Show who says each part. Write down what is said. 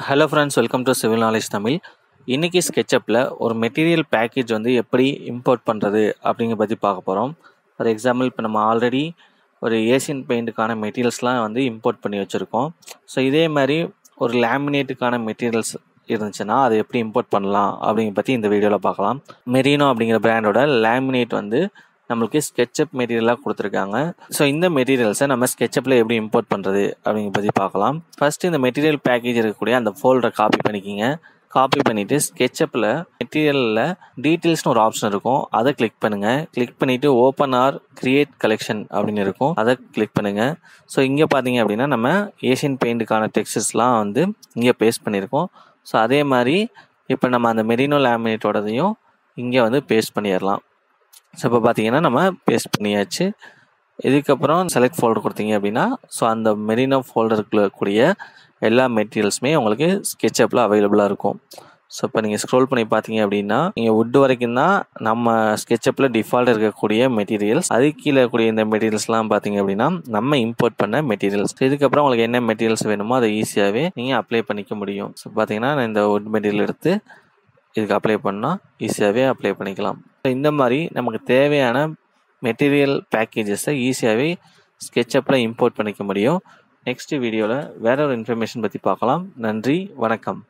Speaker 1: Hello friends, welcome to civil knowledge Tamil. இன்றைக்கி ஸ்கெட்சப்பில் ஒரு material package வந்து எப்படி இம்போர்ட் பண்ணுறது அப்படிங்கிற பற்றி பார்க்க போகிறோம். ஃபார் எக்ஸாம்பிள், இப்போ நம்ம ஆல்ரெடி ஒரு ஏசியன் பெயிண்ட்டுக்கான மெட்டீரியல்ஸ்லாம் வந்து இம்போர்ட் பண்ணி வச்சுருக்கோம். ஸோ இதே மாதிரி ஒரு லேமினேட்டுக்கான மெட்டீரியல்ஸ் இருந்துச்சுன்னா அதை எப்படி இம்போர்ட் பண்ணலாம் அப்படிங்கிற பற்றி இந்த வீடியோவில் பார்க்கலாம். மெரினோ அப்படிங்கிற பிராண்டோட லேமினேட் வந்து நம்மளுக்கு ஸ்கெட்சப் மெட்டீரியலாக கொடுத்துருக்காங்க. ஸோ இந்த மெட்டீரியல்ஸை நம்ம ஸ்கெட்சப்பில் எப்படி இம்போர்ட் பண்ணுறது அப்படிங்கிற பற்றி பார்க்கலாம். ஃபஸ்ட்டு இந்த மெட்டீரியல் பேக்கேஜ் இருக்கக்கூடிய அந்த ஃபோல்டரை காப்பி பண்ணிக்கிங்க. காப்பி பண்ணிவிட்டு ஸ்கெட்சப்பில் மெட்டீரியலில் டீட்டெயில்ஸ்னு ஒரு ஆப்ஷன் இருக்கும், அதை கிளிக் பண்ணுங்கள். கிளிக் பண்ணிவிட்டு ஓப்பன் ஆர் கிரியேட் கலெக்ஷன் அப்படின்னு இருக்கும், அதை கிளிக் பண்ணுங்கள். ஸோ இங்கே பார்த்தீங்க அப்படின்னா நம்ம ஏஷியன் பெயிண்ட்டுக்கான டெக்ஸ்சர்ஸ்லாம் வந்து இங்கே பேஸ்ட் பண்ணியிருக்கோம். ஸோ அதே மாதிரி இப்போ நம்ம அந்த மெரினோ லேமினேட்டோடதையும் இங்கே வந்து பேஸ்ட் பண்ணிடலாம். ஸோ இப்போ பார்த்தீங்கன்னா நம்ம பேஸ்ட் பண்ணியாச்சு. இதுக்கப்புறம் செலக்ட் ஃபோல்டர் கொடுத்தீங்க அப்படின்னா ஸோ அந்த மெரினோ ஃபோல்டருக்குள்ள கூடிய எல்லா மெட்டீரியல்ஸுமே உங்களுக்கு ஸ்கெட்சப்பில் அவைலபிளாக இருக்கும். ஸோ இப்போ நீங்கள் ஸ்க்ரோல் பண்ணி பார்த்தீங்க அப்படின்னா நீங்கள் வுட் வரைக்கும் தான் நம்ம ஸ்கெட்சப்பில் டிஃபால்ட் இருக்கக்கூடிய மெட்டீரியல்ஸ். அதுக்கு கீழே இருக்கக்கூடிய இந்த மெட்டீரியல்ஸ்லாம் பார்த்தீங்க அப்படின்னா நம்ம இம்போர்ட் பண்ண மெட்டீரியல்ஸ். இதுக்கப்புறம் உங்களுக்கு என்ன மெட்டீரியல்ஸ் வேணுமோ அதை ஈஸியாகவே நீங்கள் அப்ளை பண்ணிக்க முடியும். ஸோ பார்த்தீங்கன்னா நான் இந்த வுட் மெட்டீரியல் எடுத்து இதுக்கு அப்ளை பண்ணால் ஈஸியாகவே அப்ளை பண்ணிக்கலாம். ஸோ இந்த மாதிரி நமக்கு தேவையான மெட்டீரியல் பேக்கேஜஸை ஈஸியாகவே ஸ்கெட்சப்பில் இம்போர்ட் பண்ணிக்க முடியும். நெக்ஸ்ட் வீடியோவில் வேற ஒரு இன்ஃபர்மேஷன் பற்றி பார்க்கலாம். நன்றி, வணக்கம்.